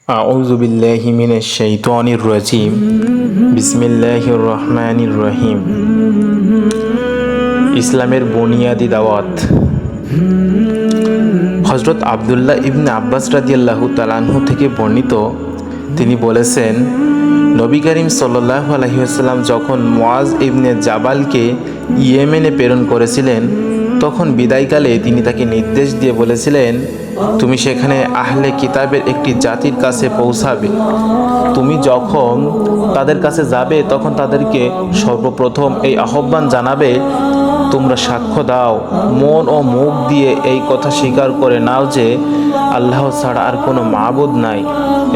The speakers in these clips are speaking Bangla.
আউযু বিল্লাহি মিনাশ শাইতানির রাজিম। বিসমিল্লাহির রহমানির রহিম। ইসলামের বুনিয়াদি দাওয়াত। হযরত আব্দুল্লাহ ইবনে আব্বাস রাদিয়াল্লাহু তাআলা আনহু থেকে বর্ণিত, তিনি বলেছেন, নবী করিম সাল্লাল্লাহু আলাইহি ওয়াসাল্লাম যখন মুআজ ইবনে জাবালকে ইয়েমেনে প্রেরণ করেছিলেন, তখন বিদায়কালে তিনি তাকে নির্দেশ দিয়ে বলেছিলেন, তুমি সেখানে আহলে কিতাবের একটি জাতির কাছে পৌঁছাবে। তুমি যখন তাদের কাছে যাবে তখন তাদেরকে সর্বপ্রথম এই আহ্বান জানাবে, তোমরা সাক্ষ্য দাও, মন ও মুখ দিয়ে এই কথা স্বীকার করে নাও যে আল্লাহ ছাড়া আর কোনো মাবুদ নাই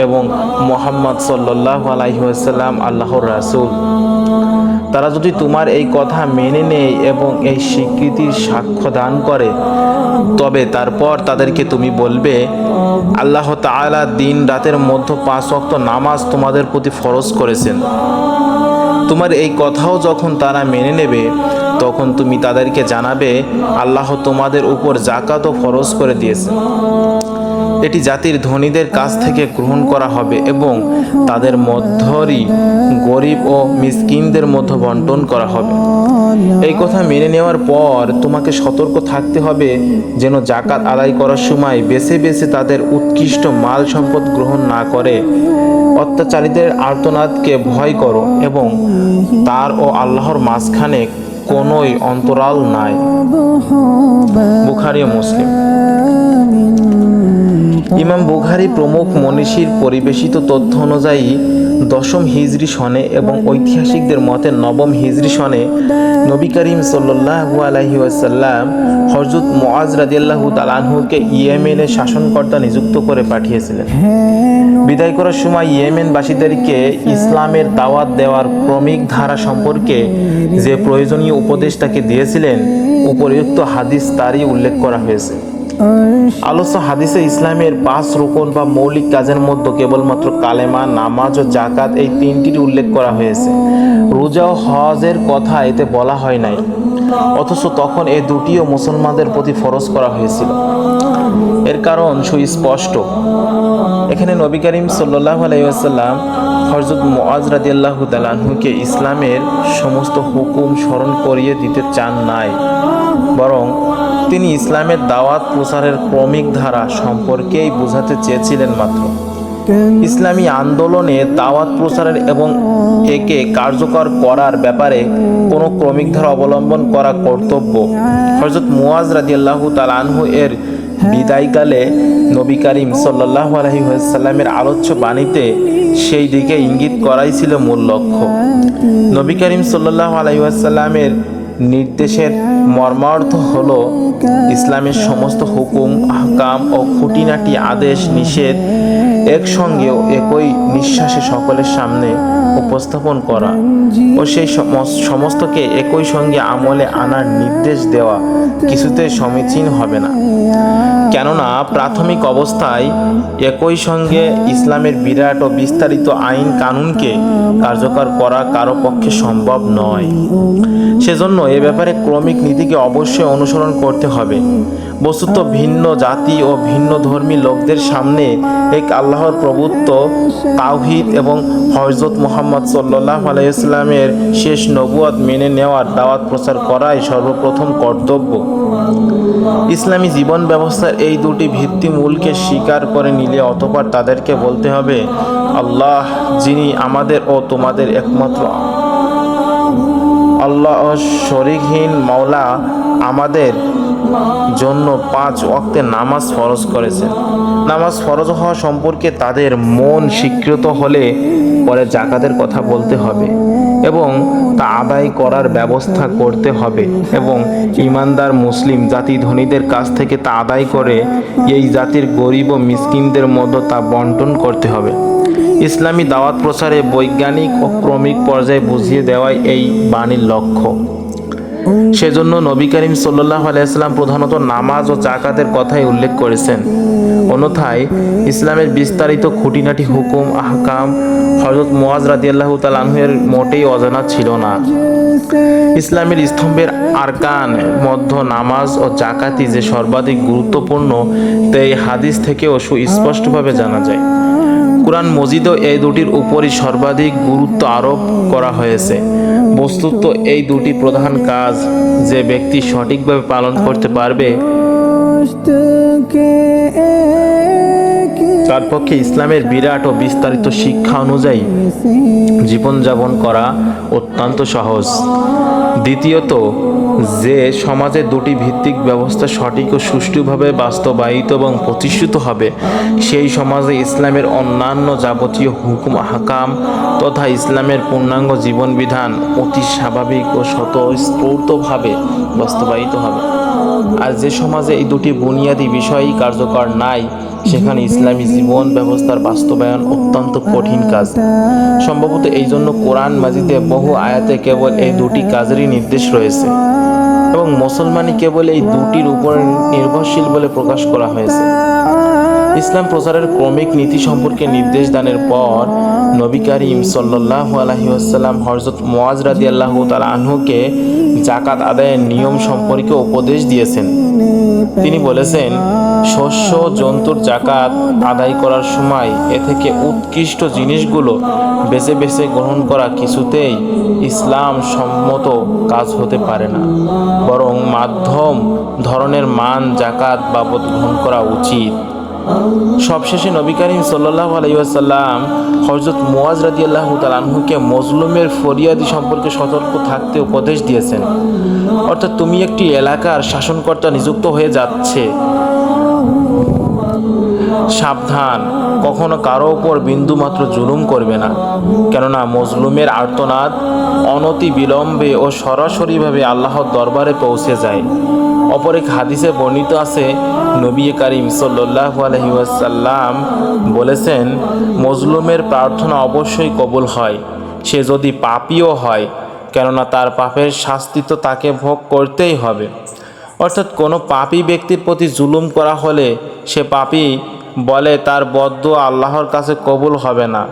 এবং মুহাম্মদ সাল্লাল্লাহু আলাইহি ওয়াসাল্লাম আল্লাহর রাসূল। তারা যদি তোমার এই কথা মেনে নেয় এবং এই স্বীকৃতির সাক্ষ্য দান করে, তবে তারপর তাদেরকে তুমি বলবে, আল্লাহ তাআলা দিন রাতের মধ্যে 5 ওয়াক্ত নামাজ তোমাদের প্রতি ফরজ করেছেন। তোমার এই কথাও যখন তারা মেনে নেবে, তখন তুমি তাদেরকে জানাবে, আল্লাহ তোমাদের উপর যাকাতও ফরজ করে দিয়েছেন। এটি জাতির ধনীদের কাছ থেকে গ্রহণ করা হবে এবং তাদের মধ্যেই গরিব ও মিসকিনদের মধ্যে বন্টন করা হবে। এই কথা মেনে নেওয়ার পর তোমাকে সতর্ক থাকতে হবে যেন যাকাত আদায় করার সময় বেছে বেছে তাদের উৎকৃষ্ট মাল সম্পদ গ্রহণ না করে। অত্যাচারীদের আর্তনাদকে ভয় করো এবং তার ও আল্লাহর মাঝখানে কোনোই অন্তরাল নাই। বুখারী ও মুসলিম। ইমাম বুখারী প্রমুখ মনীষীর পরিবেশিত তথ্য অনুযায়ী 10ম হিজরি সনে এবং ঐতিহাসিকদের মতে 9ম হিজরি সনে নবী করিম সাল্লাল্লাহু আলাইহি ওয়াসাল্লাম হযরত মুআজ রাদিয়াল্লাহু তাআলা আনহুকে ইয়েমেনের শাসনকর্তা নিযুক্ত করে পাঠিয়েছিলেন। বিদায় করার সময় ইয়েমেনবাসীদেরকে ইসলামের দাওয়াত দেওয়ার ক্রমিক ধারা সম্পর্কে যে প্রয়োজনীয় উপদেশ তাকে দিয়েছিলেন, উপরিউক্ত হাদিস তারই উল্লেখ করা হয়েছে। আলোচ্য হাদিসে ইসলামের 5 রুকন বা মৌলিক কাজের মধ্যে কেবলমাত্র কালেমা, নামাজ ও যাকাত এই 3টির উল্লেখ করা হয়েছে। রোজা ও হজের কথা এতে বলা হয় নাই, অথচ তখন এই দুটিও মুসলমানদের প্রতি ফরজ করা হয়েছিল। এর কারণ সুস্পষ্ট। এখানে নবী করিম সাল্লাল্লাহু আলাইহি ওয়াসাল্লাম হযরত মুআজ রাদিয়াল্লাহু তাআলা আনহুকে ইসলামের সমস্ত হুকুম স্মরণ করিয়ে দিতে চান নাই, বরং তিনি ইসলামের দাওয়াত প্রচারের ক্রমিক ধারা সম্পর্কেই বোঝাতে চেয়েছিলেন মাত্র। ইসলামী আন্দোলনে দাওয়াত প্রচারের এবং একে কার্যকর করার ব্যাপারে কোনো ক্রমিক ধারা অবলম্বন করা কর্তব্য। হযরত মুআজ রাদিয়াল্লাহু তাআলা আনহু এর বিদায়কালে নবী করিম সাল্লাল্লাহু আলাইহি ওয়াসাল্লামের আলোচ্য বাণীতে সেই দিকে ইঙ্গিত করাই ছিল মূল লক্ষ্য। নবী করিম সাল্লাল্লাহু আলাইহি ওয়াসাল্লামের নির্দেশের মর্মার্থ হলো ইসলামের সমস্ত হুকুম, আহকাম ও খুঁটিনাটি আদেশ নিষেধ একসঙ্গে একই নিঃশ্বাসে সকলের সামনে উপস্থাপন করা ও সেই সমস্তকে একই সঙ্গে আমলে আনার নির্দেশ দেওয়া কিছুতে সমীচীন হবে না। কেননা প্রাথমিক অবস্থায় একই সঙ্গে ইসলামের বিরাট ও বিস্তারিত আইন কানুনকে কার্যকর করা কারো পক্ষে সম্ভব নয়। সেজন্য এ ব্যাপারে ক্রমিক নীতিকে অবশ্যই অনুসরণ করতে হবে। বস্তুত ভিন্ন জাতি ও ভিন্ন ধর্মী লোকদের সামনে এক আল্লাহর প্রভুত্ব, তাওহীদ এবং হযরত মুহাম্মদ সাল্লাল্লাহু আলাইহি ওয়াসাল্লামের শেষ নবুয়ত মেনে নেওয়ার দাওয়াত প্রচার করাই সর্বপ্রথম কর্তব্য। ইসলামী জীবন ব্যবস্থার এই দুটি ভিত্তিমূলকে স্বীকার করে নিলে অতঃপর তাদেরকে বলতে হবে, আল্লাহ যিনি আমাদের ও তোমাদের একমাত্র আল্লাহ ও শরীকহীন মাওলা, আমাদের জন্য 5 ওয়াক্তের নামাজ ফরজ করেছেন। নামাজ ফরজ হওয়া সম্পর্কে তাদের মন স্বীকৃত হলে পরে যাকাতের কথা বলতে হবে এবং তা আদায় করার ব্যবস্থা করতে হবে এবং ঈমানদার মুসলিম জাতি ধনীদের কাছ থেকে তা আদায় করে এই জাতির গরিব ও মিসকিনদের মধ্যে তা বন্টন করতে হবে। ইসলামী দাওয়াত প্রচারে বৈজ্ঞানিক ও ক্রমিক পর্যায়ে বুঝিয়ে দেওয়াই এই বাণীর লক্ষ্য। সেজন্য নবী করিম সাল্লাল্লাহু আলাইহি ওয়াসাল্লাম প্রধানত নামাজ ও যাকাতের কথাই উল্লেখ করেছেন। অন্যথায় ইসলামের বিস্তারিত খুঁটিনাটি হুকুম, আহকাম হযরত মুআজ রাদিয়াল্লাহু তাআলা আনহুর মোটেই অজানা ছিল না। ইসলামের স্তম্ভের আরকান মধ্য নামাজ ও যাকাতই যে সর্বাধিক গুরুত্বপূর্ণ তা এই হাদিস থেকেও সুস্পষ্টভাবে জানা যায়। কুরআন মজিদেও এই দুটির উপরই সর্বাধিক গুরুত্ব আরোপ করা হয়েছে। বস্তুত এই দুটি প্রধান কাজ যে ব্যক্তি সঠিকভাবে পালন করতে পারবে তার পক্ষে ইসলামের বিরাট ও বিস্তারিত শিক্ষা অনুযায়ী জীবনযাপন করা অত্যন্ত সহজ। দ্বিতীয়ত, যে সমাজে দুটি ভিত্তিক ব্যবস্থা সঠিক ও সুষ্ঠুভাবে বাস্তবায়িত এবং প্রতিষ্ঠিত হবে, সেই সমাজে ইসলামের অন্যান্য যাবতীয় হুকুম হাকাম তথা ইসলামের পূর্ণাঙ্গ জীবনবিধান অতি স্বাভাবিক ও স্বতঃস্ফূর্তভাবে বাস্তবায়িত হবে। আর যে সমাজে এই দুটি বুনিয়াদী বিষয়ই কার্যকর নাই, সেখানে ইসলামী জীবন ব্যবস্থার বাস্তবায়ন অত্যন্ত কঠিন কাজ। সম্ভবত এই জন্য কোরআন মাজিদে বহু আয়াতে কেবল এই দুটি কাজেরই নির্দেশ রয়েছে এবং মুসলমানই কেবল এই দুটির উপর নির্ভরশীল বলে প্রকাশ করা হয়েছে। ইসলাম প্রচারের ক্রমিক নীতি সম্পর্কে নির্দেশ দানের পর নবী করিম সাল্লাল্লাহু আলাইহি ওয়াসাল্লাম হযরত মুআজ রাদিয়াল্লাহু তাআলা আনহুকে যাকাত আদায়ের নিয়ম সম্পর্কে উপদেশ দিয়েছেন। তিনি বলেছেন, শস্য জন্তুর যাকাত আদায় করার সময় এ থেকে উৎকৃষ্ট জিনিসগুলো বেছে বেছে গ্রহণ করা কিছুতেই ইসলাম সম্মত কাজ হতে পারে না, বরং মাধ্যম ধরনের মান যাকাত বাবদ গ্রহণ করা উচিত। সবশেষে নবী করিম সাল্লাল্লাহু আলাইহি ওয়াসাল্লাম হযরত মুআজ রাদিয়াল্লাহু তাআলা আনহুকে মজলুমের ফরিয়াদি সম্পর্কে সতর্ক থাকতে উপদেশ দিয়েছেন। অর্থাৎ তুমি একটি এলাকার শাসনকর্তা নিযুক্ত হয়ে যাচ্ছে, সাবধান, কখনো কারো উপর বিন্দুমাত্র জুলুম করবে না, কেননা মজলুমের আর্তনাদ অনতি বিলম্বে ও সরাসরিভাবে আল্লাহর দরবারে পৌঁছে যায়। অপর এক হাদিসে বর্ণিত আছে, নবী করিম সাল্লাল্লাহু আলাইহি ওয়াসাল্লাম বলেছেন, মজলুমের প্রার্থনা অবশ্যই কবুল হয়, সে যদি পাপীও হয়, কেননা তার পাপের শাস্তি তো তাকে ভোগ করতেই হবে। অর্থাৎ কোনো পাপী ব্যক্তির প্রতি জুলুম করা হলে সে পাপী বলে তার বদদুয়া আল্লাহর কাছে কবুল হবে না,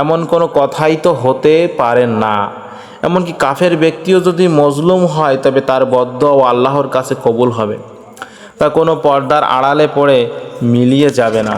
এমন কোনো কথাই তো হতে পারে না। এমনকি কাফের ব্যক্তিও যদি মজলুম হয়, তবে তার বদদুয়াও আল্লাহর কাছে কবুল হবে, তা কোনো পর্দার আড়ালে পড়ে মিলিয়ে যাবে না।